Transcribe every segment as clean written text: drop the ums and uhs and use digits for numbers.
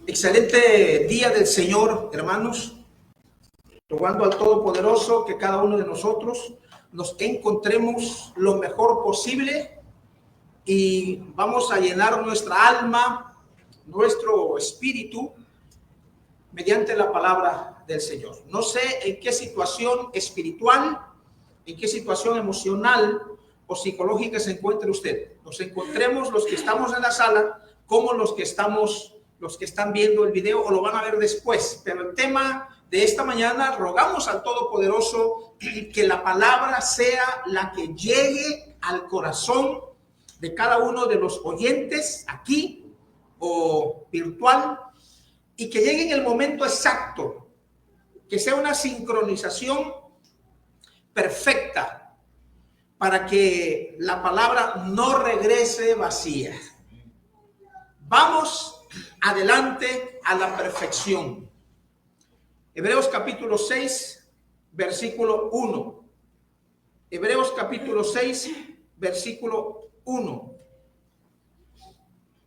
Excelente día del Señor, hermanos. Rogando al Todopoderoso que cada uno de nosotros nos encontremos lo mejor posible y vamos a llenar nuestra alma, nuestro espíritu mediante la palabra del Señor. No sé en qué situación espiritual, en qué situación emocional o psicológica se encuentre usted. Nos encontremos los que estamos en la sala como los que están viendo el video o lo van a ver después. Pero el tema de esta mañana, rogamos al Todopoderoso que la palabra sea la que llegue al corazón de cada uno de los oyentes aquí o virtual y que llegue en el momento exacto, que sea una sincronización perfecta para que la palabra no regrese vacía. Vamos adelante a la perfección. Hebreos capítulo 6, versículo 1. Hebreos capítulo 6, versículo 1.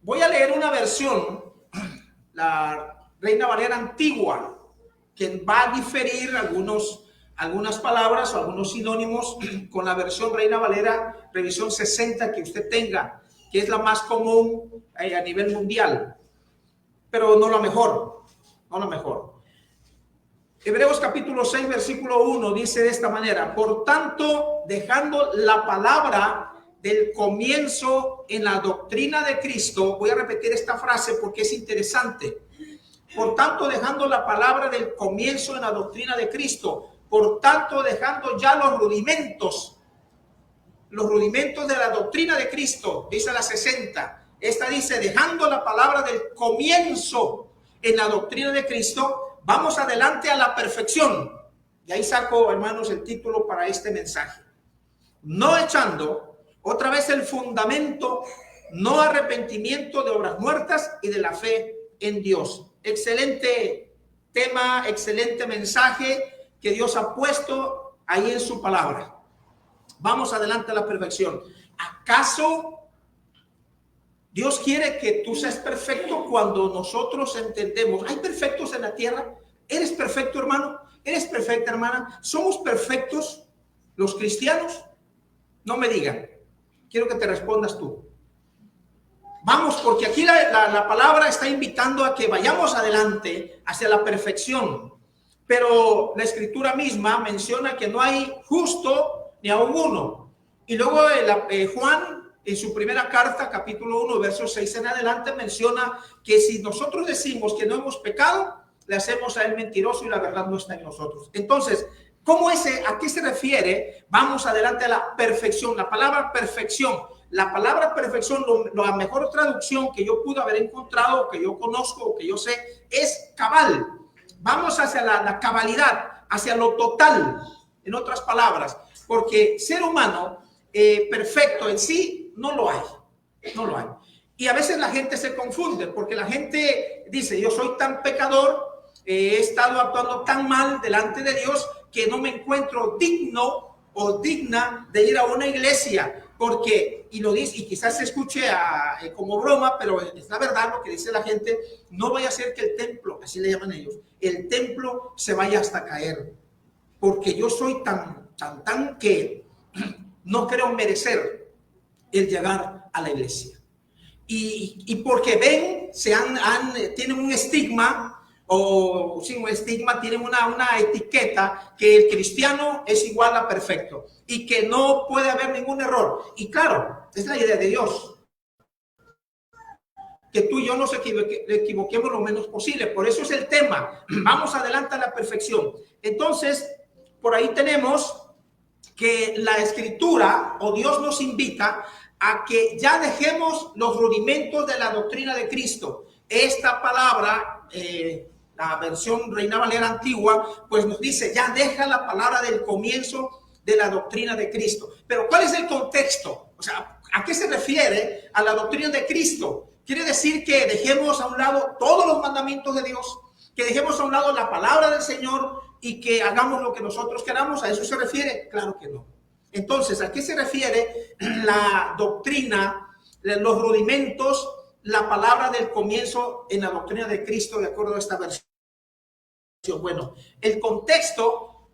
Voy a leer una versión, la Reina Valera antigua, que va a diferir algunas palabras o algunos sinónimos con la versión Reina Valera, revisión 60 que usted tenga, que es la más común a nivel mundial, pero no la mejor, no la mejor. Hebreos capítulo 6, versículo 1 dice de esta manera: por tanto, dejando la palabra del comienzo en la doctrina de Cristo, voy a repetir esta frase porque es interesante. Por tanto, dejando la palabra del comienzo en la doctrina de Cristo, por tanto, dejando ya los rudimentos de la doctrina de Cristo, dice la 60. Esta dice, dejando la palabra del comienzo en la doctrina de Cristo, vamos adelante a la perfección. Y ahí saco, hermanos, el título para este mensaje. No echando otra vez el fundamento, no arrepentimiento de obras muertas y de la fe en Dios. Excelente tema, excelente mensaje que Dios ha puesto ahí en su palabra. Vamos adelante a la perfección. ¿Acaso Dios quiere que tú seas perfecto cuando nosotros entendemos? ¿Hay perfectos en la tierra? ¿Eres perfecto, hermano? ¿Eres perfecta, hermana? ¿Somos perfectos los cristianos? No me digan. Quiero que te respondas tú. Vamos, porque aquí la palabra está invitando a que vayamos adelante hacia la perfección. Pero la escritura misma menciona que no hay justo ni aun uno. Y luego Juan, en su primera carta, capítulo 1, versos 6 en adelante, menciona que si nosotros decimos que no hemos pecado, le hacemos a él mentiroso y la verdad no está en nosotros. Entonces, ¿a qué se refiere? Vamos adelante a la perfección. La palabra perfección. La palabra perfección, la mejor traducción que yo pude haber encontrado, que yo conozco, o que yo sé, es cabal. Vamos hacia la cabalidad, hacia lo total, en otras palabras, porque ser humano perfecto en sí no lo hay, no lo hay. Y a veces la gente se confunde, porque la gente dice, yo soy tan pecador, he estado actuando tan mal delante de Dios que no me encuentro digno o digna de ir a una iglesia, porque, y lo dice, y quizás se escuche como broma, pero es la verdad lo que dice la gente, no vaya a ser que el templo, así le llaman ellos, el templo se vaya hasta caer, porque yo soy tan que no creo merecer el llegar a la iglesia. Y porque ven, tienen un estigma, o sin un estigma, tienen una etiqueta que el cristiano es igual a perfecto y que no puede haber ningún error. Y claro, es la idea de Dios, que tú y yo nos equivoquemos lo menos posible. Por eso es el tema. Vamos adelante a la perfección. Entonces, por ahí tenemos que la escritura o Dios nos invita a que ya dejemos los rudimentos de la doctrina de Cristo. Esta palabra, la versión Reina Valera antigua, pues nos dice, ya deja la palabra del comienzo de la doctrina de Cristo. Pero ¿cuál es el contexto? O sea, ¿a qué se refiere a la doctrina de Cristo? Quiere decir que dejemos a un lado todos los mandamientos de Dios, que dejemos a un lado la palabra del Señor y que hagamos lo que nosotros queramos. ¿A eso se refiere? Claro que no. Entonces, ¿a qué se refiere la doctrina, los rudimentos, la palabra del comienzo en la doctrina de Cristo de acuerdo a esta versión? Bueno, el contexto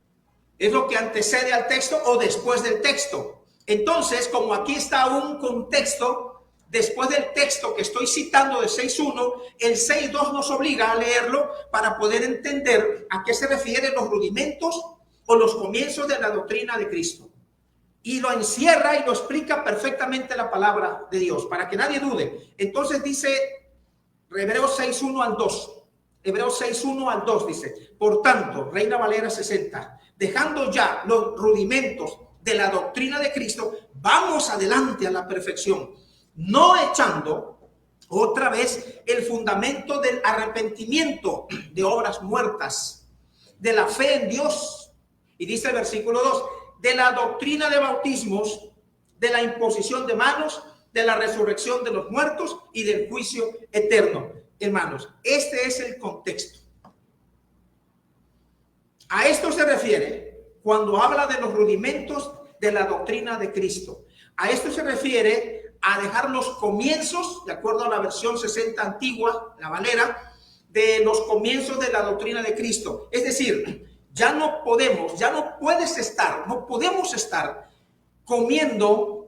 es lo que antecede al texto o después del texto. Entonces, como aquí está un contexto, después del texto que estoy citando de 6.1, el 6.2 nos obliga a leerlo para poder entender a qué se refieren los rudimentos o los comienzos de la doctrina de Cristo. Y lo encierra y lo explica perfectamente la palabra de Dios, para que nadie dude. Entonces dice Hebreos 6.1 al 2. Hebreos 6.1 al 2 dice, por tanto, Reina Valera 60, dejando ya los rudimentos de la doctrina de Cristo, vamos adelante a la perfección, no echando otra vez el fundamento del arrepentimiento de obras muertas, de la fe en Dios. Y dice el versículo 2, de la doctrina de bautismos, de la imposición de manos, de la resurrección de los muertos y del juicio eterno. Hermanos, este es el contexto. A esto se refiere cuando habla de los rudimentos de la doctrina de Cristo. A esto se refiere a dejar los comienzos, de acuerdo a la versión 60 antigua, la Valera, de los comienzos de la doctrina de Cristo. Es decir, ya no podemos estar comiendo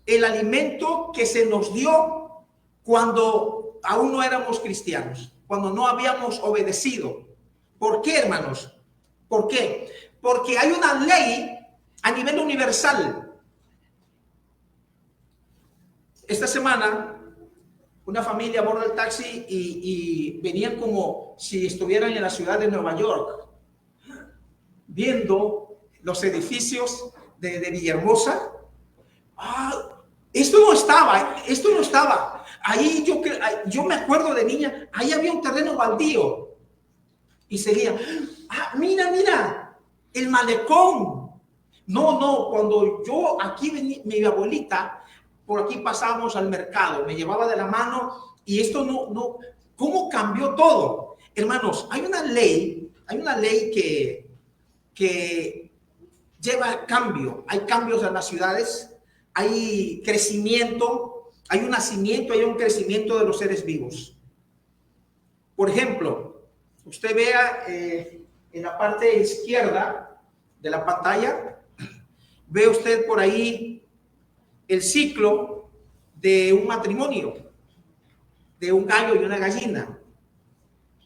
el alimento que se nos dio cuando aún no éramos cristianos, cuando no habíamos obedecido. ¿Por qué, hermanos? ¿Por qué? Porque hay una ley a nivel universal. Esta semana, una familia aborda el taxi y venían como si estuvieran en la ciudad de Nueva York, viendo los edificios de Villahermosa. Esto no estaba. Ahí yo me acuerdo de niña, ahí había un terreno baldío. Y seguía, mira, el malecón. No, cuando yo aquí venía, mi abuelita, por aquí pasábamos al mercado, me llevaba de la mano y esto no, ¿cómo cambió todo? Hermanos, hay una ley que lleva cambio. Hay cambios en las ciudades, hay crecimiento, hay un nacimiento, hay un crecimiento de los seres vivos. Por ejemplo, usted vea en la parte izquierda de la pantalla, ve usted por ahí el ciclo de un matrimonio, de un gallo y una gallina.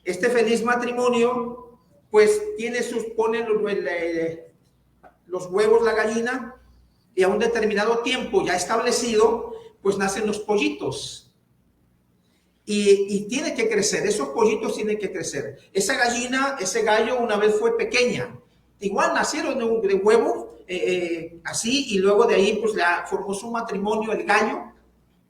Este feliz matrimonio, pues pone los huevos la gallina y a un determinado tiempo ya establecido, pues nacen los pollitos. Y tiene que crecer, esos pollitos tienen que crecer. Esa gallina, ese gallo una vez fue pequeña. Igual nacieron de huevo, así, y luego de ahí pues formó su matrimonio el gallo,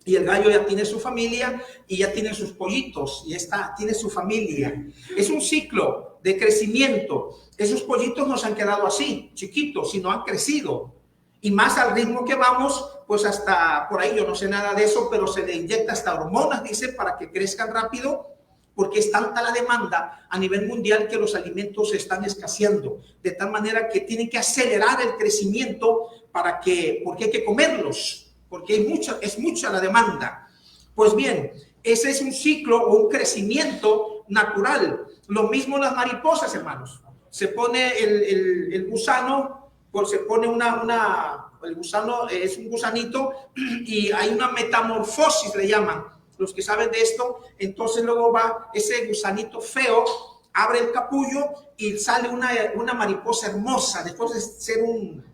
y el gallo ya tiene su familia y ya tiene sus pollitos, y tiene su familia. Es un ciclo de crecimiento. Esos pollitos no se han quedado así, chiquitos, sino han crecido. Y más al ritmo que vamos, pues hasta por ahí, yo no sé nada de eso, pero se le inyecta hasta hormonas, dice, para que crezcan rápido, porque es tanta la demanda a nivel mundial que los alimentos se están escaseando, de tal manera que tienen que acelerar el crecimiento porque hay que comerlos, porque es mucha la demanda. Pues bien, ese es un ciclo o un crecimiento natural. Lo mismo las mariposas, hermanos. Se pone el gusano, pues se pone el gusano es un gusanito y hay una metamorfosis, le llaman los que saben de esto. Entonces luego va ese gusanito feo, abre el capullo y sale una mariposa hermosa. Después de ser un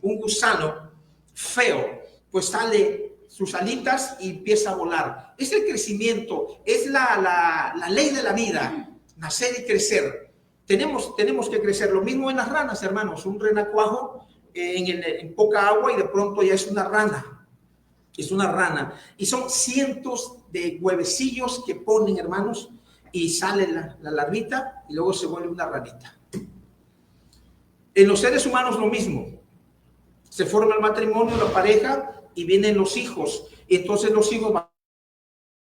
gusano feo, pues sale sus alitas y empieza a volar. Es el crecimiento, es la ley de la vida, nacer y crecer. Tenemos que crecer. Lo mismo en las ranas, hermanos. Un renacuajo en poca agua y de pronto ya es una rana. Es una rana. Y son cientos de huevecillos que ponen, hermanos. y sale la larvita y luego se vuelve una ranita. En los seres humanos lo mismo. Se forma el matrimonio, la pareja y vienen los hijos. Y entonces los hijos van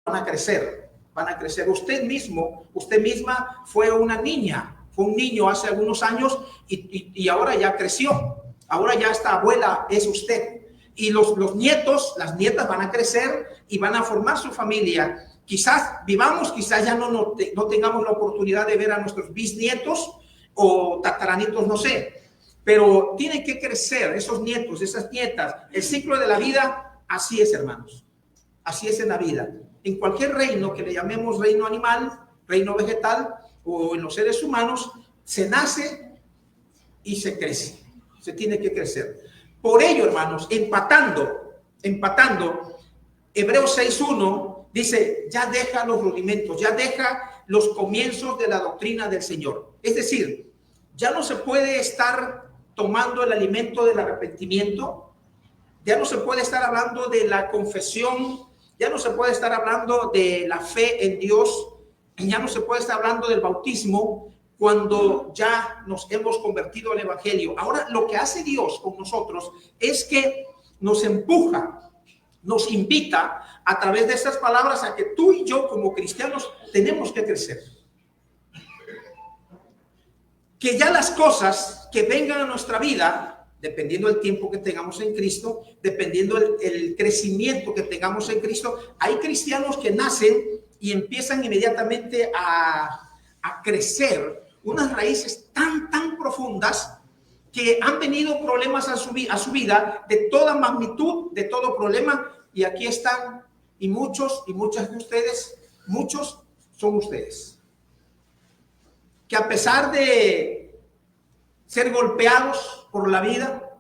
a crecer. Van a crecer. Usted mismo, usted misma fue una niña, fue un niño hace algunos años y ahora ya creció. Ahora ya esta abuela es usted. Y los nietos, las nietas van a crecer y van a formar su familia. Quizás vivamos, quizás ya no tengamos la oportunidad de ver a nuestros bisnietos o tataranitos, no sé. Pero tienen que crecer esos nietos, esas nietas. El ciclo de la vida, así es, hermanos. Así es en la vida. En cualquier reino que le llamemos reino animal, reino vegetal o en los seres humanos, se nace y se crece. Se tiene que crecer. Por ello, hermanos, empatando, Hebreos 6:1 dice, ya deja los rudimentos, ya deja los comienzos de la doctrina del Señor. Es decir, ya no se puede estar tomando el alimento del arrepentimiento, ya no se puede estar hablando de la confesión, ya no se puede estar hablando de la fe en Dios, ya no se puede estar hablando del bautismo cuando ya nos hemos convertido al Evangelio. Ahora lo que hace Dios con nosotros es que nos empuja, nos invita a través de estas palabras a que tú y yo como cristianos tenemos que crecer. Que ya las cosas que vengan a nuestra vida, dependiendo del tiempo que tengamos en Cristo, dependiendo el crecimiento que tengamos en Cristo, hay cristianos que nacen y empiezan inmediatamente a crecer unas raíces tan profundas que han venido problemas a su vida de toda magnitud, de todo problema, y aquí están, y muchos y muchas de ustedes, muchos son ustedes. Que a pesar de ser golpeados por la vida,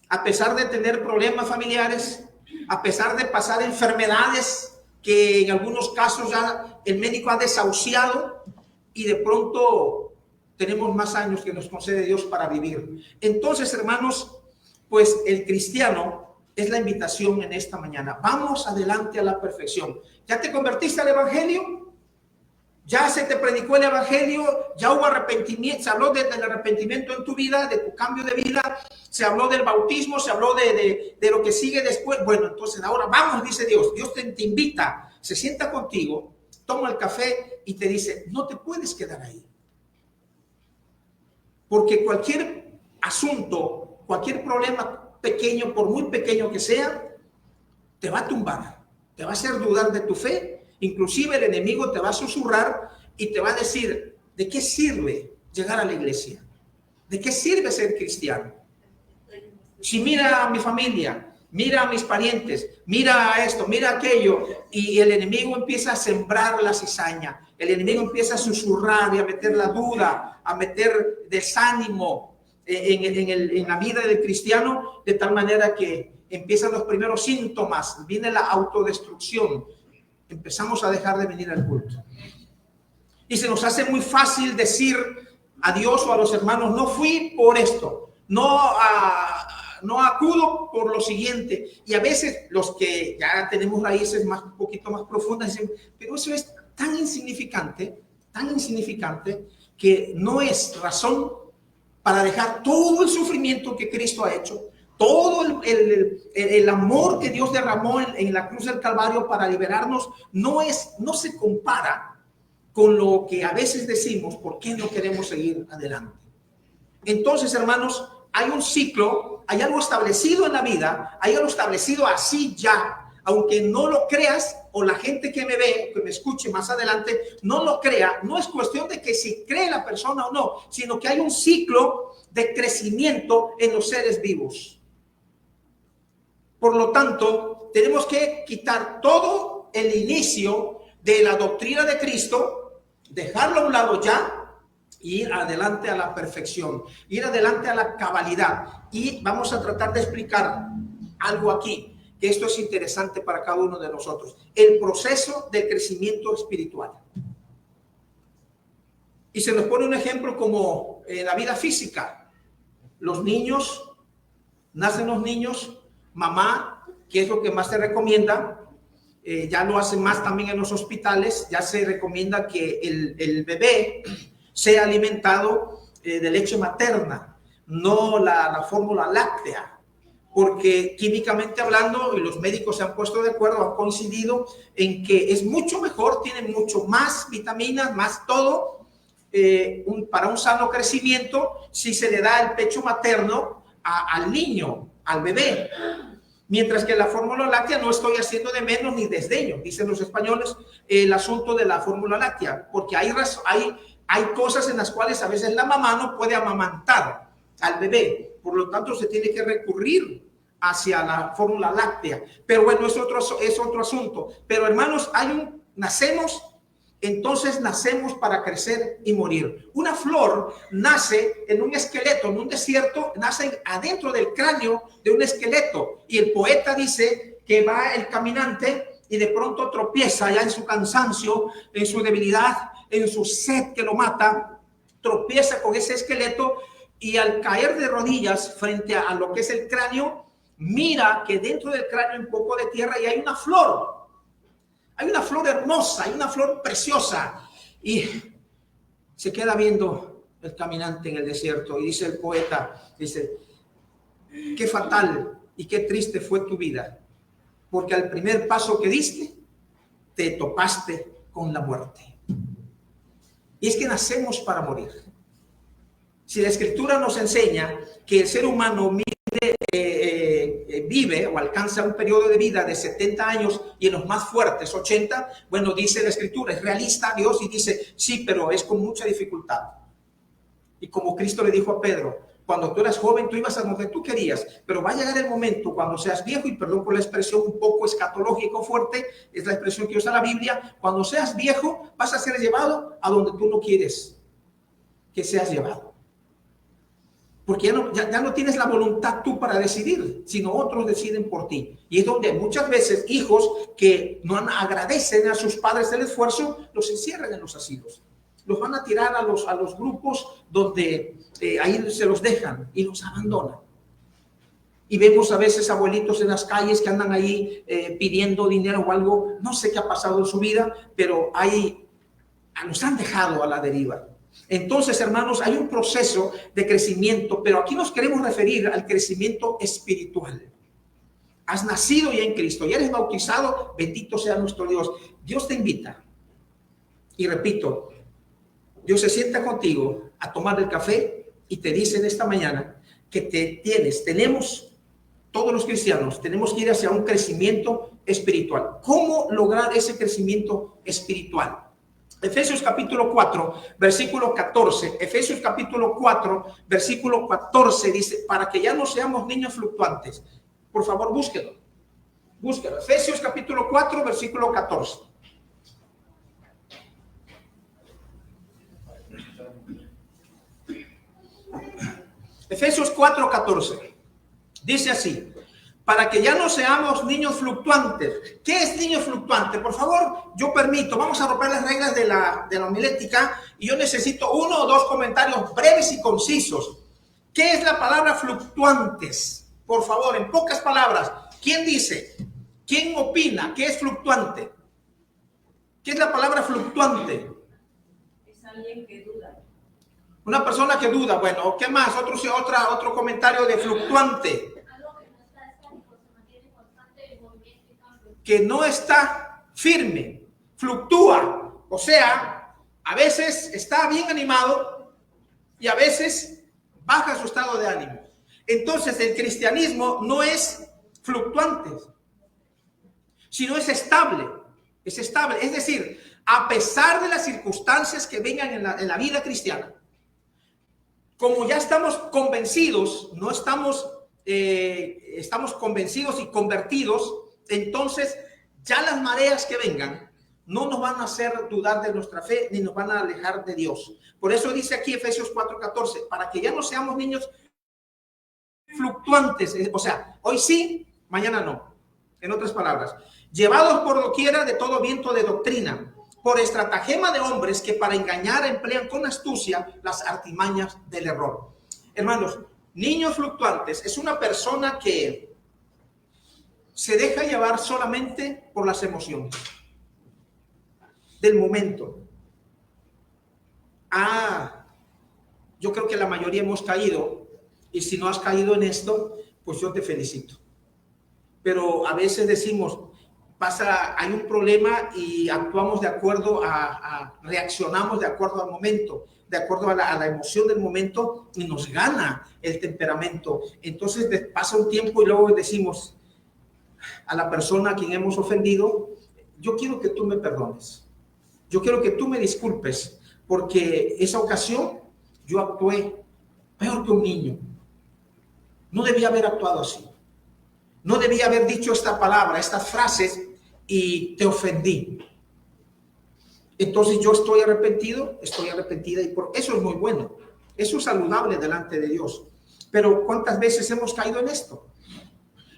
a pesar de tener problemas familiares, a pesar de pasar enfermedades que en algunos casos ya el médico ha desahuciado y de pronto tenemos más años que nos concede Dios para vivir. Entonces, hermanos, pues el cristiano es la invitación en esta mañana. Vamos adelante a la perfección. ¿Ya te convertiste al Evangelio? Ya se te predicó el Evangelio, ya hubo arrepentimiento, se habló del arrepentimiento en tu vida, de tu cambio de vida, se habló del bautismo, se habló de lo que sigue después. Bueno, entonces ahora vamos, dice Dios. Dios te invita, se sienta contigo, toma el café y te dice, no te puedes quedar ahí. Porque cualquier asunto, cualquier problema pequeño, por muy pequeño que sea, te va a tumbar, te va a hacer dudar de tu fe. Inclusive el enemigo te va a susurrar y te va a decir, ¿de qué sirve llegar a la iglesia? ¿De qué sirve ser cristiano? Si mira a mi familia, mira a mis parientes, mira a esto, mira a aquello, y el enemigo empieza a sembrar la cizaña, el enemigo empieza a susurrar y a meter la duda, a meter desánimo en la vida del cristiano, de tal manera que empiezan los primeros síntomas, viene la autodestrucción. Empezamos a dejar de venir al culto. Y se nos hace muy fácil decir a Dios o a los hermanos, no fui por esto, no acudo por lo siguiente. Y a veces los que ya tenemos raíces un poquito más profundas dicen, pero eso es tan insignificante que no es razón para dejar todo el sufrimiento que Cristo ha hecho, todo el amor que Dios derramó en la cruz del Calvario para liberarnos, no se compara con lo que a veces decimos, ¿por qué no queremos seguir adelante? Entonces, hermanos, hay un ciclo, hay algo establecido en la vida, hay algo establecido así ya, aunque no lo creas, o la gente que me ve, que me escuche más adelante, no lo crea. No es cuestión de que si cree la persona o no, sino que hay un ciclo de crecimiento en los seres vivos. Por lo tanto, tenemos que quitar todo el inicio de la doctrina de Cristo, dejarlo a un lado ya, e ir adelante a la perfección, ir adelante a la cabalidad. Y vamos a tratar de explicar algo aquí, que esto es interesante para cada uno de nosotros. El proceso de crecimiento espiritual. Y se nos pone un ejemplo como en la vida física. Los niños, nacen los niños, mamá, ¿qué es lo que más se recomienda? ya lo hacen más también en los hospitales, ya se recomienda que el bebé sea alimentado de leche materna, no la fórmula láctea, porque químicamente hablando, y los médicos se han puesto de acuerdo, han coincidido en que es mucho mejor, tiene mucho más vitaminas, más todo, para un sano crecimiento, si se le da el pecho materno al niño, al bebé. Mientras que la fórmula láctea, no estoy haciendo de menos ni desdeño, dicen los españoles, el asunto de la fórmula láctea, porque hay cosas en las cuales a veces la mamá no puede amamantar al bebé, por lo tanto se tiene que recurrir hacia la fórmula láctea. Pero bueno, es otro asunto. Pero hermanos, entonces nacemos para crecer y morir. Una flor nace en un esqueleto, en un desierto, nace adentro del cráneo de un esqueleto. Y el poeta dice que va el caminante y de pronto tropieza ya en su cansancio, en su debilidad, en su sed que lo mata, tropieza con ese esqueleto y al caer de rodillas frente a lo que es el cráneo, mira que dentro del cráneo hay un poco de tierra y hay una flor. Hay una flor hermosa, hay una flor preciosa. Y se queda viendo el caminante en el desierto y dice el poeta, dice, qué fatal y qué triste fue tu vida, porque al primer paso que diste, te topaste con la muerte. Y es que nacemos para morir. Si la Escritura nos enseña que el ser humano vive o alcanza un periodo de vida de 70 años y en los más fuertes 80, bueno, dice la Escritura, es realista Dios y dice, sí, pero es con mucha dificultad. Y como Cristo le dijo a Pedro, cuando tú eras joven, tú ibas a donde tú querías, pero va a llegar el momento cuando seas viejo, y perdón por la expresión un poco escatológico fuerte, es la expresión que usa la Biblia, cuando seas viejo vas a ser llevado a donde tú no quieres que seas llevado. Porque ya no tienes la voluntad tú para decidir, sino otros deciden por ti. Y es donde muchas veces hijos que no agradecen a sus padres el esfuerzo, los encierran en los asilos. Los van a tirar a los grupos donde ahí se los dejan y los abandonan. Y vemos a veces abuelitos en las calles que andan ahí pidiendo dinero o algo. No sé qué ha pasado en su vida, pero los han dejado a la deriva. Entonces, hermanos, hay un proceso de crecimiento, pero aquí nos queremos referir al crecimiento espiritual. Has nacido ya en Cristo, ya eres bautizado, bendito sea nuestro Dios. Dios te invita. Y repito, Dios se sienta contigo a tomar el café y te dice en esta mañana que tenemos, todos los cristianos, tenemos que ir hacia un crecimiento espiritual. ¿Cómo lograr ese crecimiento espiritual? Efesios capítulo 4, versículo 14. Efesios capítulo 4, versículo 14 dice, para que ya no seamos niños fluctuantes. Por favor, búsquelo. Efesios capítulo 4, versículo 14. Efesios 4, 14. Dice así, para que ya no seamos niños fluctuantes. ¿Qué es niño fluctuante? Por favor, yo permito, vamos a romper las reglas de la homilética y yo necesito 1 o 2 comentarios breves y concisos. ¿Qué es la palabra fluctuantes? Por favor, en pocas palabras, ¿quién dice? ¿Quién opina? ¿Qué es fluctuante? ¿Qué es la palabra fluctuante? Es alguien que duda. Una persona que duda. Bueno, ¿qué más? Otro comentario de fluctuante. Que no está firme, fluctúa, o sea, a veces está bien animado y a veces baja su estado de ánimo. Entonces el cristianismo no es fluctuante, sino es estable, es decir, a pesar de las circunstancias que vengan en la vida cristiana, como ya estamos convencidos, estamos convencidos y convertidos, entonces ya las mareas que vengan no nos van a hacer dudar de nuestra fe ni nos van a alejar de Dios. Por eso dice aquí Efesios 4:14, para que ya no seamos niños fluctuantes, o sea, hoy sí, mañana no. En otras palabras, llevados por doquiera de todo viento de doctrina, por estratagema de hombres que para engañar emplean con astucia las artimañas del error. Hermanos, niños fluctuantes es una persona que se deja llevar solamente por las emociones del momento. Yo creo que la mayoría hemos caído, y si no has caído en esto, pues yo te felicito. Pero a veces decimos, hay un problema y actuamos de acuerdo reaccionamos de acuerdo al momento, de acuerdo a la emoción del momento, y nos gana el temperamento. Entonces pasa un tiempo y luego decimos a la persona a quien hemos ofendido, yo quiero que tú me perdones, yo quiero que tú me disculpes, porque esa ocasión yo actué peor que un niño. No debía haber actuado así. No debía haber dicho esta palabra, estas frases, y te ofendí. Entonces yo estoy arrepentido, estoy arrepentida, y por eso es muy bueno. Eso es saludable delante de Dios. Pero ¿cuántas veces hemos caído en esto?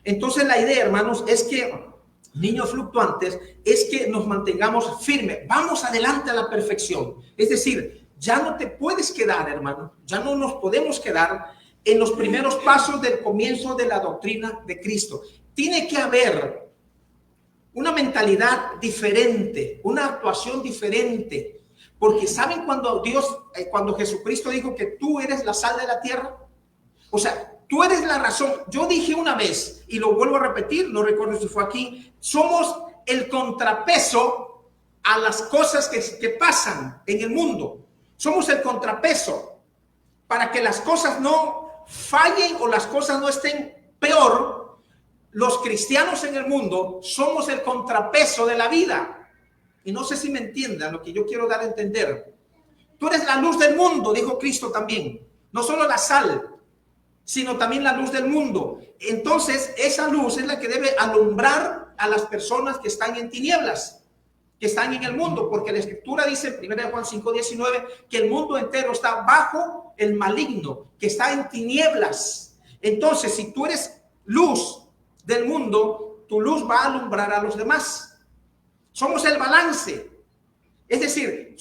Entonces la idea, hermanos, es que, niños fluctuantes, es que nos mantengamos firmes. Vamos adelante a la perfección. Es decir, ya no te puedes quedar, hermano. Ya no nos podemos quedar en los primeros pasos del comienzo de la doctrina de Cristo. Tiene que haber una mentalidad diferente, una actuación diferente. Porque ¿saben cuando Jesucristo dijo que tú eres la sal de la tierra? O sea, tú eres la razón. Yo dije una vez, y lo vuelvo a repetir, no recuerdo si fue aquí, somos el contrapeso a las cosas que pasan en el mundo. Somos el contrapeso para que las cosas no fallen o las cosas no estén peor. Los cristianos en el mundo somos el contrapeso de la vida. Y no sé si me entiendan lo que yo quiero dar a entender. Tú eres la luz del mundo, dijo Cristo también. No solo la sal, sino también la luz del mundo. Entonces, esa luz es la que debe alumbrar a las personas que están en tinieblas, que están en el mundo, porque la Escritura dice en 1 Juan 5:19 que el mundo entero está bajo el maligno, que está en tinieblas. Entonces, si tú eres luz del mundo, tu luz va a alumbrar a los demás. Somos el balance. Es decir,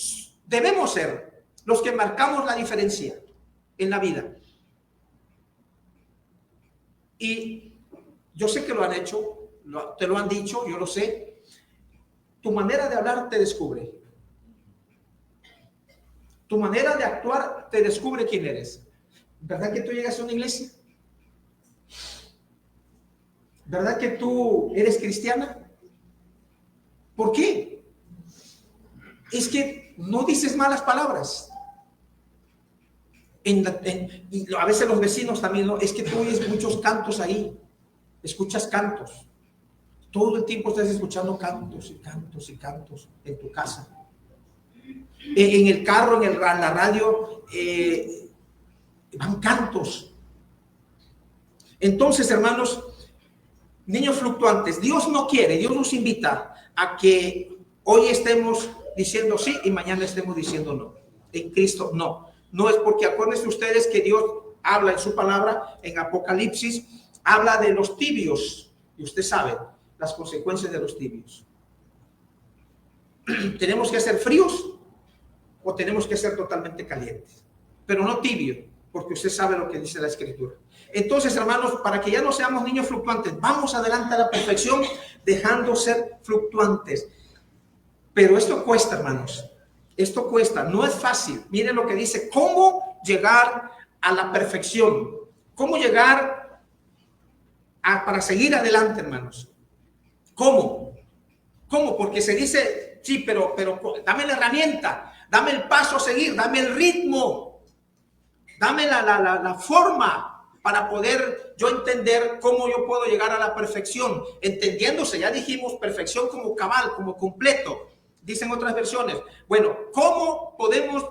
debemos ser los que marcamos la diferencia en la vida. Y yo sé que lo han hecho, te lo han dicho, yo lo sé. Tu manera de hablar te descubre. Tu manera de actuar te descubre quién eres. ¿Verdad que tú llegas a una iglesia? ¿Verdad que tú eres cristiana? ¿Por qué? Es que no dices malas palabras. Y a veces los vecinos también, ¿no? Es que tú oyes muchos cantos ahí. Escuchas cantos. Todo el tiempo estás escuchando cantos y cantos y cantos en tu casa. En el carro, en la radio, van cantos. Entonces, hermanos, niños fluctuantes, Dios no quiere, Dios nos invita a que hoy estemos diciendo sí y mañana estemos diciendo no. En Cristo no. No es porque acuérdense ustedes que Dios habla en su palabra, en Apocalipsis, habla de los tibios. Y usted sabe las consecuencias de los tibios. ¿Tenemos que ser fríos o tenemos que ser totalmente calientes? Pero no tibio, porque usted sabe lo que dice la Escritura. Entonces, hermanos, para que ya no seamos niños fluctuantes, vamos adelante a la perfección, dejando ser fluctuantes. Pero esto cuesta, hermanos. Esto cuesta, no es fácil. Miren lo que dice, ¿cómo llegar a la perfección? ¿Cómo llegar para seguir adelante, hermanos? ¿Cómo? ¿Cómo? Porque se dice, sí, pero dame la herramienta, dame el paso a seguir, dame el ritmo, dame la forma para poder yo entender cómo yo puedo llegar a la perfección. Entendiéndose, ya dijimos, perfección como cabal, como completo. Dicen otras versiones. Bueno, ¿cómo podemos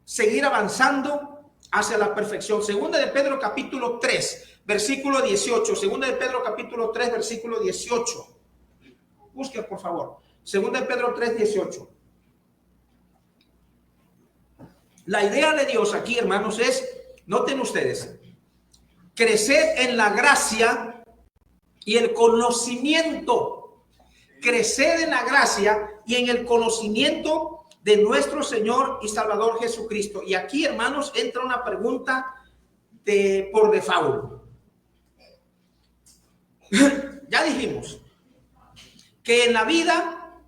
seguir avanzando hacia la perfección? Segunda de Pedro capítulo 3, versículo 18. Segunda de Pedro capítulo 3, versículo 18. Busquen, por favor. Segunda de Pedro 3, 18. La idea de Dios aquí, hermanos, es, noten ustedes, crecer en la gracia y el conocimiento. Crecer en la gracia y en el conocimiento de nuestro Señor y Salvador Jesucristo. Y aquí, hermanos, entra una pregunta por default. ya dijimos que en la vida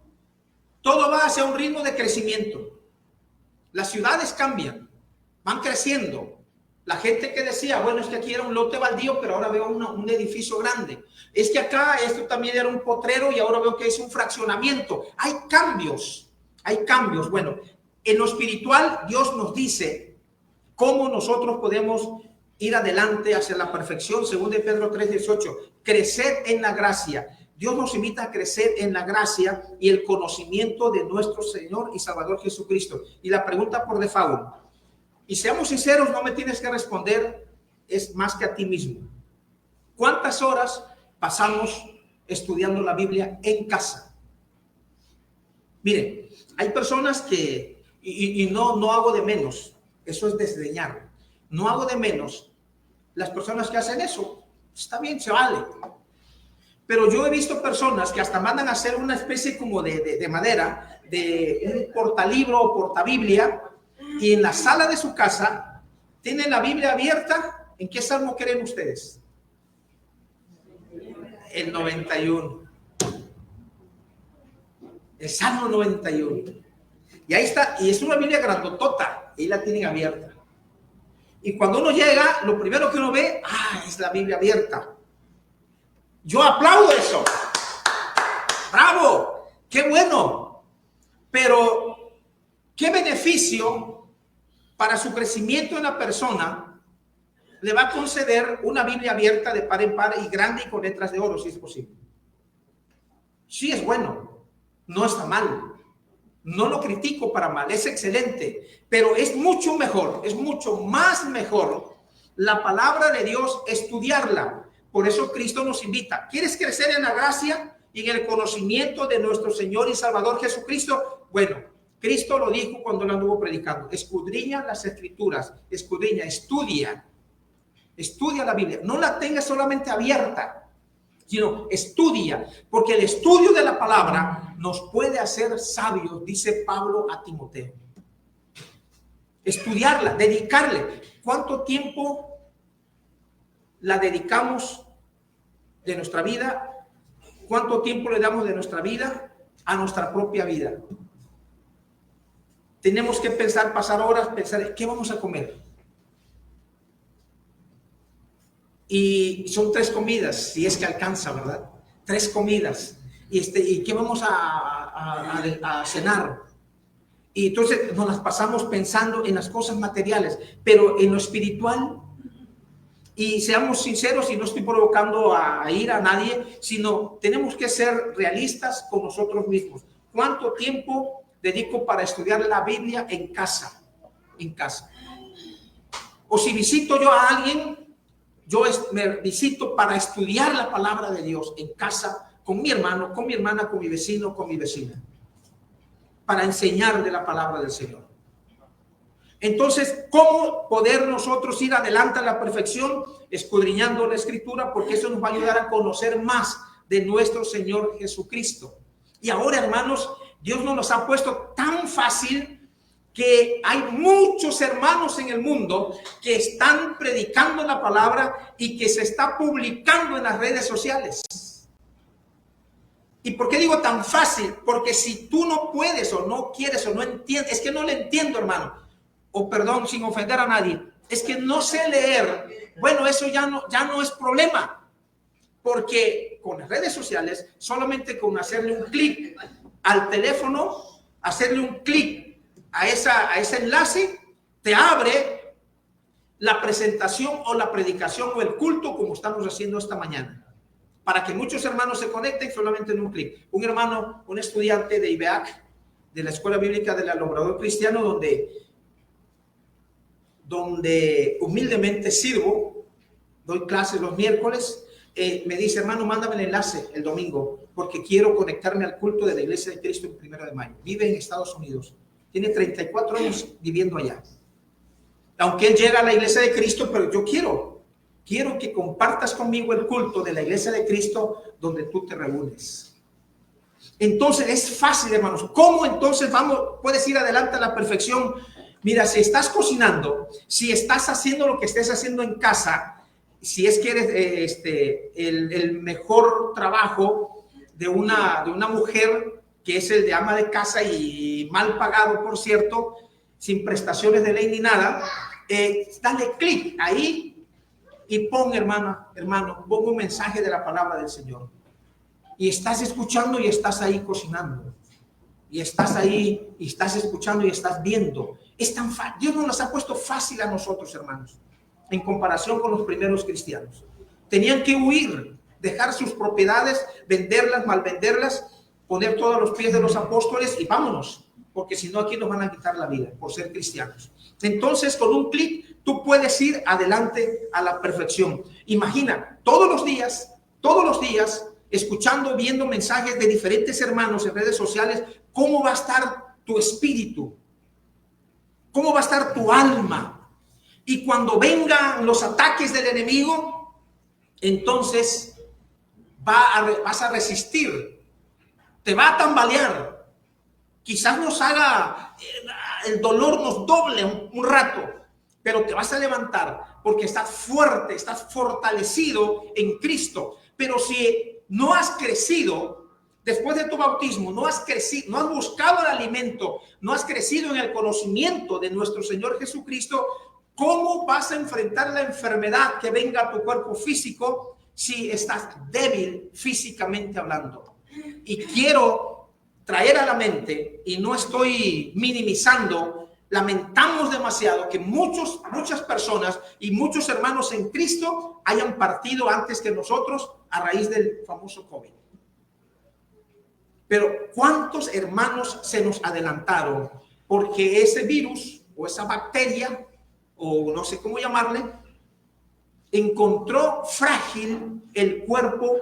todo va hacia un ritmo de crecimiento. Las ciudades cambian, van creciendo. La gente que decía, bueno, es que aquí era un lote baldío, pero ahora veo un edificio grande. Es que acá esto también era un potrero y ahora veo que es un fraccionamiento. Hay cambios, hay cambios. Bueno, en lo espiritual Dios nos dice cómo nosotros podemos ir adelante hacia la perfección, según de Pedro 3:18, crecer en la gracia. Dios nos invita a crecer en la gracia y el conocimiento de nuestro Señor y Salvador Jesucristo. Y la pregunta por default, y seamos sinceros, no me tienes que responder, es más que a ti mismo. ¿Cuántas horas pasamos estudiando la Biblia en casa? Miren, hay personas que, y no hago de menos, eso es desdeñar, no hago de menos las personas que hacen eso. Está bien, se vale. Pero yo he visto personas que hasta mandan a hacer una especie como de madera, de un portalibro o portabiblia, y en la sala de su casa tienen la Biblia abierta. ¿En qué salmo creen ustedes? El 91. El Salmo 91. Y ahí está, y es una Biblia grandotota, y la tienen abierta. Y cuando uno llega, lo primero que uno ve, es la Biblia abierta. Yo aplaudo eso. ¡Bravo! ¡Qué bueno! Pero, ¿qué beneficio para su crecimiento en la persona le va a conceder una Biblia abierta de par en par y grande y con letras de oro, si es posible? Sí, es bueno, no está mal, no lo critico para mal, es excelente, pero es mucho mejor, es mucho más mejor la palabra de Dios, estudiarla. Por eso Cristo nos invita. ¿Quieres crecer en la gracia y en el conocimiento de nuestro Señor y Salvador Jesucristo? Bueno, Cristo lo dijo cuando lo anduvo predicando. Escudriña las escrituras, escudriña, estudia la Biblia. No la tengas solamente abierta, sino estudia, porque el estudio de la palabra nos puede hacer sabios, dice Pablo a Timoteo. Estudiarla, dedicarle. ¿Cuánto tiempo la dedicamos de nuestra vida? ¿Cuánto tiempo le damos de nuestra vida a nuestra propia vida? Tenemos que pensar, pasar horas, pensar, ¿qué vamos a comer? Y son 3 comidas, si es que alcanza, ¿verdad? 3 comidas. ¿Y qué vamos a cenar? Y entonces nos las pasamos pensando en las cosas materiales, pero en lo espiritual. Y seamos sinceros, y no estoy provocando a ir a nadie, sino tenemos que ser realistas con nosotros mismos. ¿Cuánto tiempo dedico para estudiar la Biblia en casa? En casa. O si visito yo a alguien, yo me visito para estudiar la palabra de Dios en casa, con mi hermano, con mi hermana, con mi vecino, con mi vecina, para enseñar de la palabra del Señor. Entonces, ¿cómo poder nosotros ir adelante a la perfección? Escudriñando la Escritura, porque eso nos va a ayudar a conocer más de nuestro Señor Jesucristo. Y ahora, hermanos, Dios nos los ha puesto tan fácil que hay muchos hermanos en el mundo que están predicando la palabra y que se está publicando en las redes sociales. ¿Y por qué digo tan fácil? Porque si tú no puedes o no quieres o no entiendes, es que no le entiendo, hermano. O perdón, sin ofender a nadie, es que no sé leer. Bueno, eso ya no es problema, porque con las redes sociales, solamente con hacerle un clic al teléfono, hacerle un clic a ese enlace, te abre la presentación o la predicación o el culto como estamos haciendo esta mañana, para que muchos hermanos se conecten solamente en un clic. Un hermano, un estudiante de IBEAC, de la Escuela Bíblica del Alumbrador Cristiano, donde humildemente sirvo, doy clases los miércoles, me dice, hermano, mándame el enlace el domingo, porque quiero conectarme al culto de la Iglesia de Cristo el 1 de mayo. Vive en Estados Unidos, tiene 34 años viviendo allá. Aunque él llega a la Iglesia de Cristo, pero yo quiero que compartas conmigo el culto de la Iglesia de Cristo donde tú te reúnes. Entonces es fácil, hermanos. ¿Cómo entonces puedes ir adelante a la perfección? Mira, si estás cocinando, si estás haciendo lo que estés haciendo en casa, si es que eres el mejor trabajo de una mujer, que es el de ama de casa y mal pagado, por cierto, sin prestaciones de ley ni nada, dale clic ahí y pon, hermano, pon un mensaje de la palabra del Señor. Y estás escuchando y estás ahí cocinando. Y estás ahí y estás escuchando y estás viendo. Es tan fácil. Dios nos las ha puesto fácil a nosotros, hermanos, en comparación con los primeros cristianos. Tenían que huir, dejar sus propiedades, venderlas, malvenderlas, poner todos los pies de los apóstoles y vámonos, porque si no aquí nos van a quitar la vida por ser cristianos. Entonces, con un clic, tú puedes ir adelante a la perfección. Imagina, todos los días, escuchando, viendo mensajes de diferentes hermanos en redes sociales, ¿cómo va a estar tu espíritu? ¿Cómo va a estar tu alma? Y cuando vengan los ataques del enemigo, entonces vas a resistir, te va a tambalear. Quizás nos haga, el dolor nos doble un rato, pero te vas a levantar porque estás fuerte, estás fortalecido en Cristo. Pero si no has crecido después de tu bautismo, no has crecido, no has buscado el alimento, no has crecido en el conocimiento de nuestro Señor Jesucristo, ¿cómo vas a enfrentar la enfermedad que venga a tu cuerpo físico si estás débil físicamente hablando? Y quiero traer a la mente, y no estoy minimizando, lamentamos demasiado que muchas personas y muchos hermanos en Cristo hayan partido antes que nosotros a raíz del famoso COVID. Pero ¿cuántos hermanos se nos adelantaron? Porque ese virus o esa bacteria, o no sé cómo llamarle, encontró frágil el cuerpo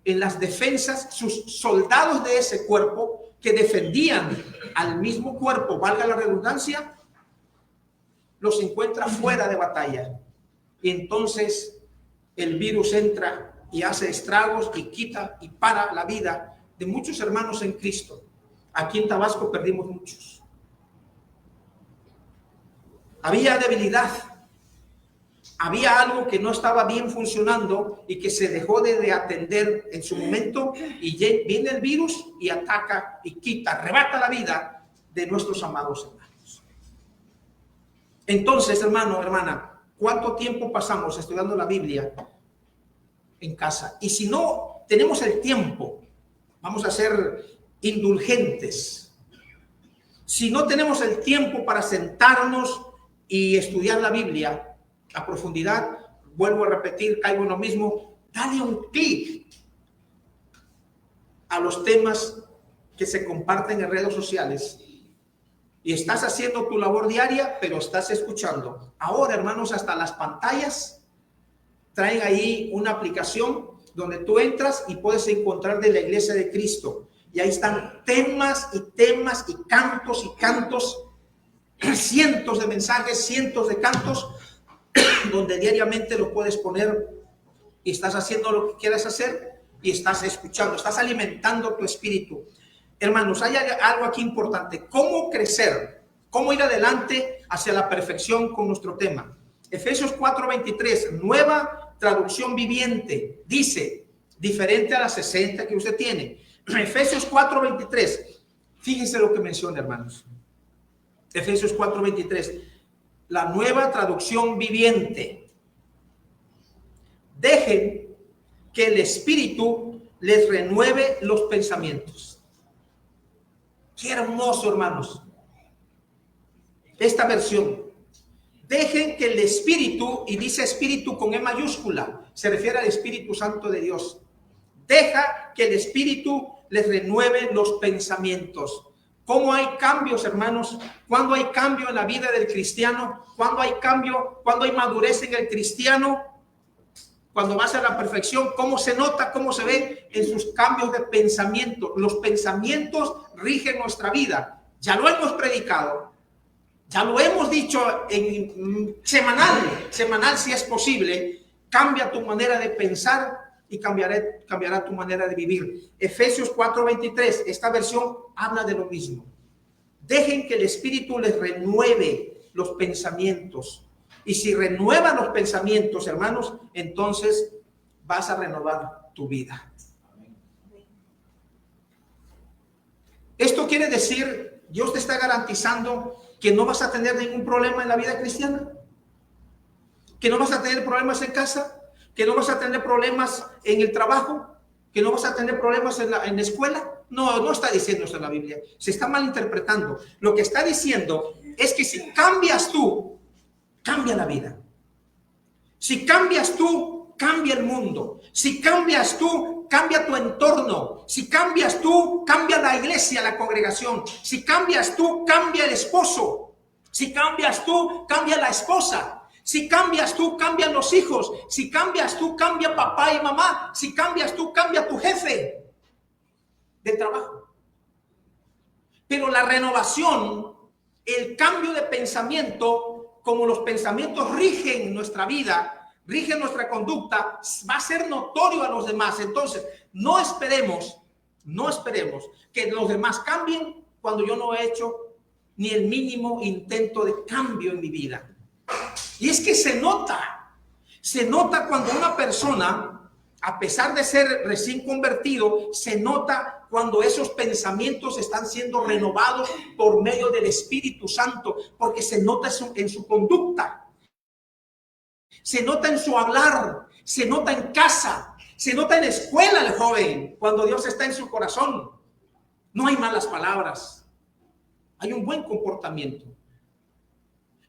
en las defensas, sus soldados de ese cuerpo que defendían al mismo cuerpo, valga la redundancia, los encuentra fuera de batalla. Y entonces el virus entra y hace estragos y quita y para la vida de muchos hermanos en Cristo. Aquí en Tabasco perdimos muchos. Había debilidad, había algo que no estaba bien funcionando y que se dejó de atender en su momento, y viene el virus y ataca y quita, arrebata la vida de nuestros amados hermanos. Entonces, hermano, hermana, ¿cuánto tiempo pasamos estudiando la Biblia en casa? Y si no tenemos el tiempo, vamos a ser indulgentes. Si no tenemos el tiempo para sentarnos y estudiar la Biblia a profundidad, vuelvo a repetir, caigo en lo mismo, dale un clic a los temas que se comparten en redes sociales y estás haciendo tu labor diaria, pero estás escuchando. Ahora, hermanos, hasta las pantallas traen ahí una aplicación donde tú entras y puedes encontrar de la Iglesia de Cristo. Y ahí están temas y cantos, cientos de mensajes, cientos de cantos, donde diariamente lo puedes poner y estás haciendo lo que quieras hacer y estás escuchando, estás alimentando tu espíritu. Hermanos, hay algo aquí importante. ¿Cómo crecer? ¿Cómo ir adelante hacia la perfección con nuestro tema? Efesios 4:23, nueva traducción viviente, dice, diferente a la 60 que usted tiene. Efesios 4:23, fíjense lo que menciona, hermanos. Efesios 4:23, la nueva traducción viviente. Dejen que el Espíritu les renueve los pensamientos. Qué hermoso, hermanos, esta versión. Dejen que el Espíritu, y dice Espíritu con E mayúscula, se refiere al Espíritu Santo de Dios. Deja que el Espíritu les renueve los pensamientos. ¿Cómo hay cambios, hermanos? ¿Cuándo hay cambio en la vida del cristiano? ¿Cuándo hay cambio? ¿Cuándo hay madurez en el cristiano? Cuando va hacia la perfección, ¿cómo se nota? ¿Cómo se ve? En sus cambios de pensamiento. Los pensamientos rigen nuestra vida. Ya lo hemos predicado. Ya lo hemos dicho en semanal si es posible. Cambia tu manera de pensar y cambiará tu manera de vivir. Efesios 4:23, esta versión habla de lo mismo. Dejen que el Espíritu les renueve los pensamientos. Y si renuevas los pensamientos, hermanos, entonces vas a renovar tu vida. Esto quiere decir, Dios te está garantizando que no vas a tener ningún problema en la vida cristiana, que no vas a tener problemas en casa, que no vas a tener problemas en el trabajo, que no vas a tener problemas en la escuela. No, no está diciendo eso en la Biblia. Se está malinterpretando. Lo que está diciendo es que si cambias tú, cambia la vida. Si cambias tú, cambia el mundo. Si cambias tú, cambia tu entorno. Si cambias tú, cambia la iglesia, la congregación. Si cambias tú, cambia el esposo. Si cambias tú, cambia la esposa. Si cambias tú, cambian los hijos. Si cambias tú, cambia papá y mamá. Si cambias tú, cambia tu jefe del trabajo. Pero la renovación, el cambio de pensamiento, como los pensamientos rigen nuestra vida, rigen nuestra conducta, va a ser notorio a los demás. Entonces, no esperemos que los demás cambien cuando yo no he hecho ni el mínimo intento de cambio en mi vida. Y es que se nota cuando una persona, a pesar de ser recién convertido, se nota cuando esos pensamientos están siendo renovados por medio del Espíritu Santo, porque se nota en su conducta, se nota en su hablar, se nota en casa, se nota en la escuela el joven, cuando Dios está en su corazón. No hay malas palabras, hay un buen comportamiento.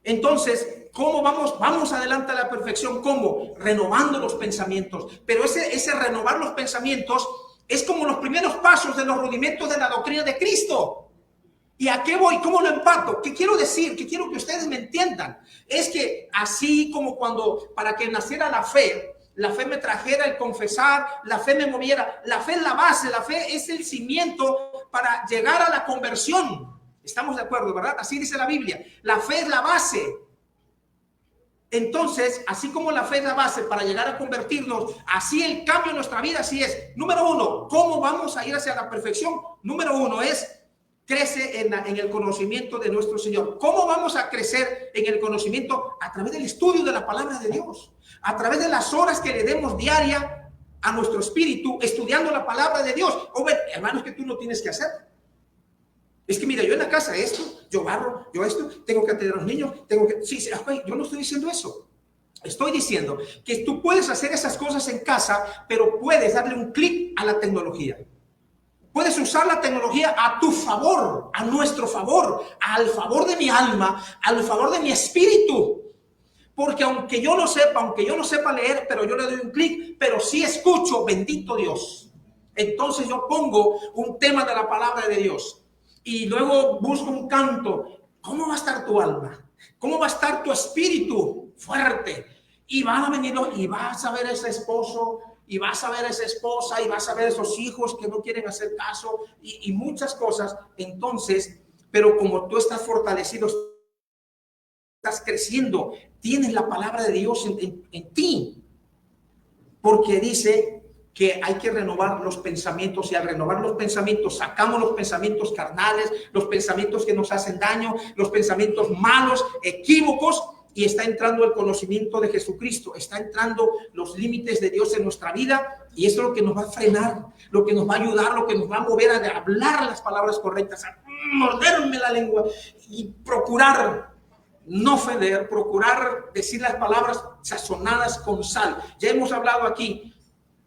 Entonces, ¿cómo vamos adelante a la perfección? ¿Cómo? Renovando los pensamientos. Pero ese renovar los pensamientos es como los primeros pasos de los rudimentos de la doctrina de Cristo. ¿Y a qué voy? ¿Cómo lo empato? ¿Qué quiero decir? ¿Qué quiero que ustedes me entiendan? Es que así como cuando para que naciera la fe me trajera el confesar, la fe me moviera. La fe es la base, la fe es el cimiento para llegar a la conversión. Estamos de acuerdo, ¿verdad? Así dice la Biblia. La fe es la base. Entonces, así como la fe es la base para llegar a convertirnos, así el cambio en nuestra vida, así es. Número uno, ¿cómo vamos a ir hacia la perfección? Número uno es, crece en el conocimiento de nuestro Señor. ¿Cómo vamos a crecer en el conocimiento? A través del estudio de la palabra de Dios, a través de las horas que le demos diaria a nuestro espíritu, estudiando la palabra de Dios. Hermanos, que tú no tienes que hacer. Es que mira, yo en la casa esto, yo barro, yo esto, tengo que atender a los niños, sí, yo no estoy diciendo eso. Estoy diciendo que tú puedes hacer esas cosas en casa, pero puedes darle un clic a la tecnología. Puedes usar la tecnología a tu favor, a nuestro favor, al favor de mi alma, al favor de mi espíritu. Porque aunque yo no sepa leer, pero yo le doy un clic, pero sí escucho, bendito Dios. Entonces yo pongo un tema de la palabra de Dios. Y luego busco un canto. ¿Cómo va a estar tu alma? ¿Cómo va a estar tu espíritu fuerte? Y van a venir y vas a ver a ese esposo, y vas a ver a esa esposa, y vas a ver a esos hijos que no quieren hacer caso, y muchas cosas. Entonces, pero como tú estás fortalecido, estás creciendo, tienes la palabra de Dios en ti. Porque dice que hay que renovar los pensamientos, y al renovar los pensamientos sacamos los pensamientos carnales, los pensamientos que nos hacen daño, los pensamientos malos, equívocos, y está entrando el conocimiento de Jesucristo, está entrando los límites de Dios en nuestra vida, y eso es lo que nos va a frenar, lo que nos va a ayudar, lo que nos va a mover a hablar las palabras correctas, a morderme la lengua y procurar no ofender, procurar decir las palabras sazonadas con sal. Ya hemos hablado aquí.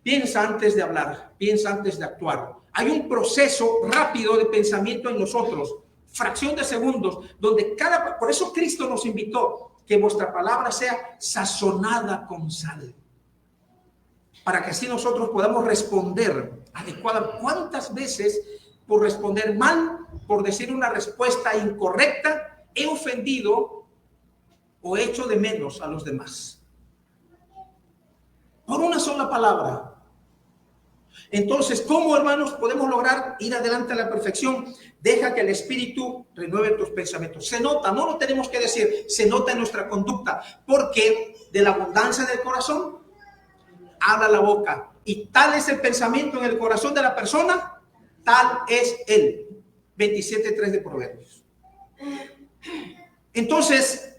Piensa antes de hablar, piensa antes de actuar. Hay un proceso rápido de pensamiento en nosotros, fracción de segundos, donde por eso Cristo nos invitó que vuestra palabra sea sazonada con sal, para que así nosotros podamos responder adecuadamente. ¿Cuántas veces por responder mal, por decir una respuesta incorrecta, he ofendido o he hecho de menos a los demás? Por una sola palabra. Entonces, ¿cómo, hermanos, podemos lograr ir adelante a la perfección? Deja que el Espíritu renueve tus pensamientos. Se nota, no lo tenemos que decir, se nota en nuestra conducta, porque de la abundancia del corazón habla la boca. Y tal es el pensamiento en el corazón de la persona, tal es él. 27:3 de Proverbios. Entonces,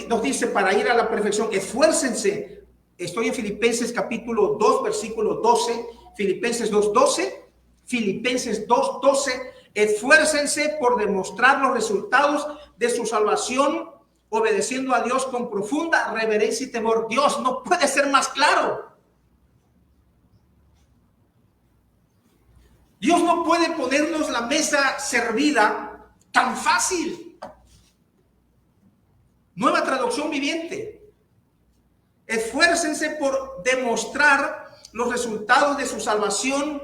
nos dice para ir a la perfección, esfuércense. Estoy en Filipenses capítulo 2, versículo 12, Filipenses 2:12, Filipenses 2:12, esfuércense por demostrar los resultados de su salvación, obedeciendo a Dios con profunda reverencia y temor. Dios, no puede ser más claro. Dios no puede ponernos la mesa servida tan fácil. Nueva traducción viviente. Esfuércense por demostrar los resultados de su salvación.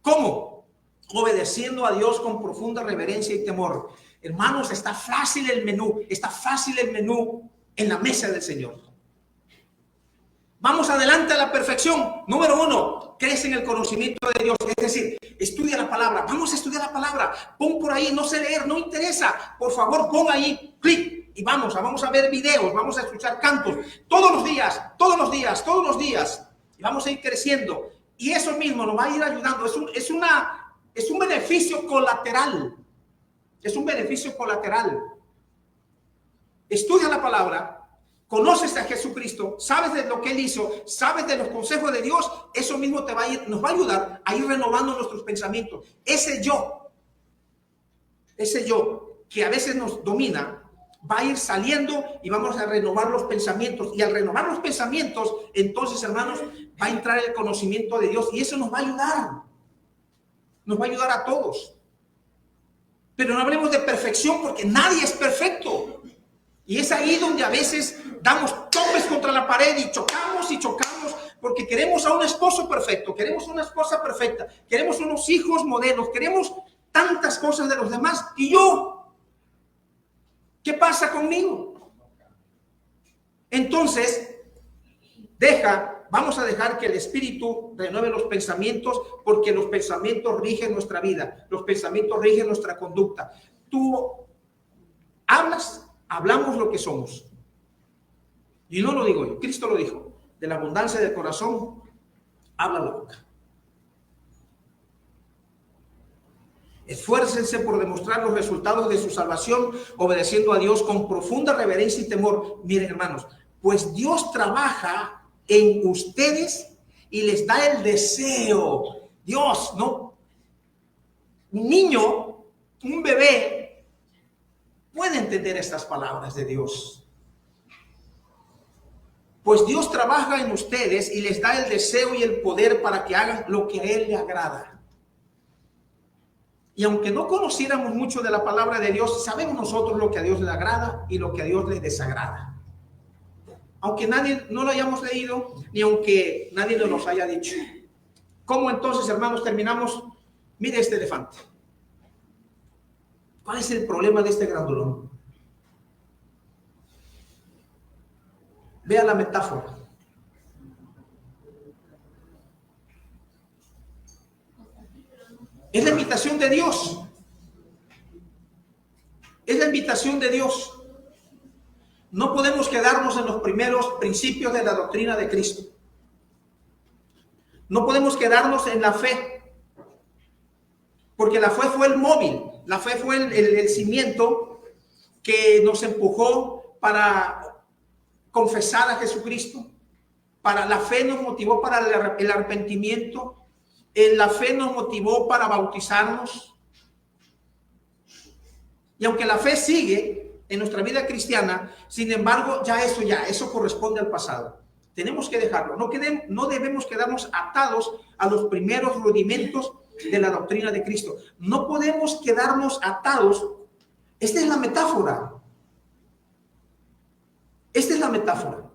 ¿Cómo? Obedeciendo a Dios con profunda reverencia y temor. Hermanos, está fácil el menú en la mesa del Señor. Vamos adelante a la perfección. Número 1, crece en el conocimiento de Dios. Es decir, estudia la palabra. Vamos a estudiar la palabra. Pon por ahí, no sé leer, no interesa. Por favor, pon ahí, clic. Y vamos a ver videos, vamos a escuchar cantos. Todos los días. Y vamos a ir creciendo. Y eso mismo nos va a ir ayudando. Es un beneficio colateral. Es un beneficio colateral. Estudia la palabra. Conoces a Jesucristo, sabes de lo que Él hizo, sabes de los consejos de Dios, eso mismo nos va a ayudar a ir renovando nuestros pensamientos. Ese yo que a veces nos domina, va a ir saliendo y vamos a renovar los pensamientos. Y al renovar los pensamientos, entonces, hermanos, va a entrar el conocimiento de Dios y eso nos va a ayudar. Nos va a ayudar a todos. Pero no hablemos de perfección porque nadie es perfecto. Y es ahí donde a veces damos topes contra la pared y chocamos porque queremos a un esposo perfecto, queremos una esposa perfecta, queremos unos hijos modelos, queremos tantas cosas de los demás. ¿Y yo? ¿Qué pasa conmigo? Entonces, vamos a dejar que el Espíritu renueve los pensamientos porque los pensamientos rigen nuestra vida, los pensamientos rigen nuestra conducta. Tú hablamos lo que somos. Y no lo digo yo, Cristo lo dijo. De la abundancia del corazón habla la boca. Esfuércense por demostrar los resultados de su salvación, obedeciendo a Dios con profunda reverencia y temor. Miren, hermanos, pues Dios trabaja en ustedes y les da el deseo. Dios, ¿no? Un niño, un bebé, puede entender estas palabras de Dios. Pues Dios trabaja en ustedes y les da el deseo y el poder para que hagan lo que a Él le agrada. Y aunque no conociéramos mucho de la palabra de Dios, sabemos nosotros lo que a Dios le agrada y lo que a Dios le desagrada. Aunque nadie no lo hayamos leído, ni aunque nadie lo nos haya dicho. ¿Cómo entonces, hermanos, terminamos? Mire este elefante. ¿Cuál es el problema de este grandulón? Vea la metáfora. Es la invitación de Dios. Es la invitación de Dios. No podemos quedarnos en los primeros principios de la doctrina de Cristo. No podemos quedarnos en la fe. Porque la fe fue el móvil. La fe fue el cimiento que nos empujó para confesar a Jesucristo. La fe nos motivó para el arrepentimiento. La fe nos motivó para bautizarnos. Y aunque la fe sigue en nuestra vida cristiana, sin embargo, eso corresponde al pasado. Tenemos que dejarlo. No debemos quedarnos atados a los primeros rudimentos de la doctrina de Cristo. No podemos quedarnos atados. Esta es la metáfora. Esta es la metáfora.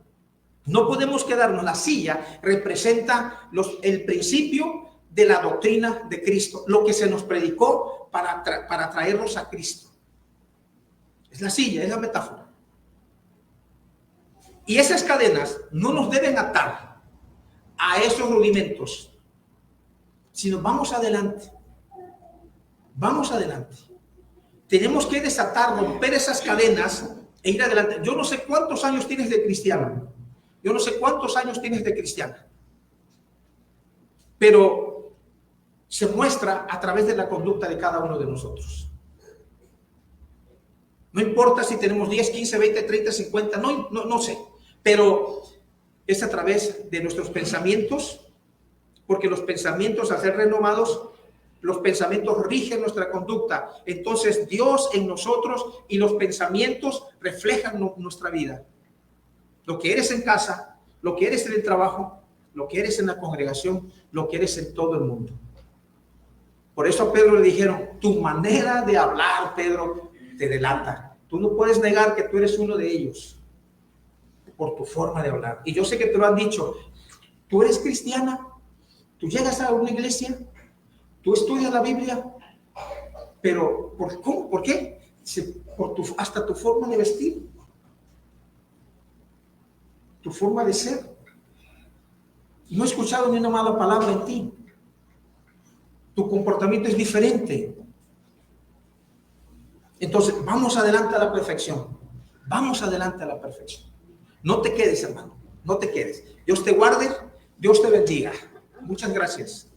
No podemos quedarnos. La silla representa el principio de la doctrina de Cristo, lo que se nos predicó para traernos a Cristo. Es la silla, es la metáfora. Y esas cadenas no nos deben atar a esos rudimentos, sino vamos adelante. Vamos adelante. Tenemos que desatar, romper esas cadenas e ir adelante. Yo no sé cuántos años tienes de cristiano. Yo no sé cuántos años tienes de cristiana. Pero se muestra a través de la conducta de cada uno de nosotros. No No importa si tenemos 10, 15, 20, 30, 50, no sé. Pero es a través de nuestros pensamientos, porque los pensamientos, al ser renovados, los pensamientos rigen nuestra conducta. Entonces Dios en nosotros y los pensamientos reflejan nuestra vida. Lo que eres en casa, lo que eres en el trabajo, lo que eres en la congregación, lo que eres en todo el mundo. Por eso a Pedro le dijeron, tu manera de hablar, Pedro, te delata. Tú no puedes negar que tú eres uno de ellos por tu forma de hablar. Y yo sé que te lo han dicho, tú eres cristiana, tú llegas a una iglesia, tú estudias la Biblia, pero ¿cómo? ¿Por qué? Hasta tu forma de vestir, tu forma de ser. No he escuchado ni una mala palabra en ti. Tu comportamiento es diferente. Entonces, vamos adelante a la perfección. Vamos adelante a la perfección. No te quedes, hermano. No te quedes. Dios te guarde. Dios te bendiga. Muchas gracias.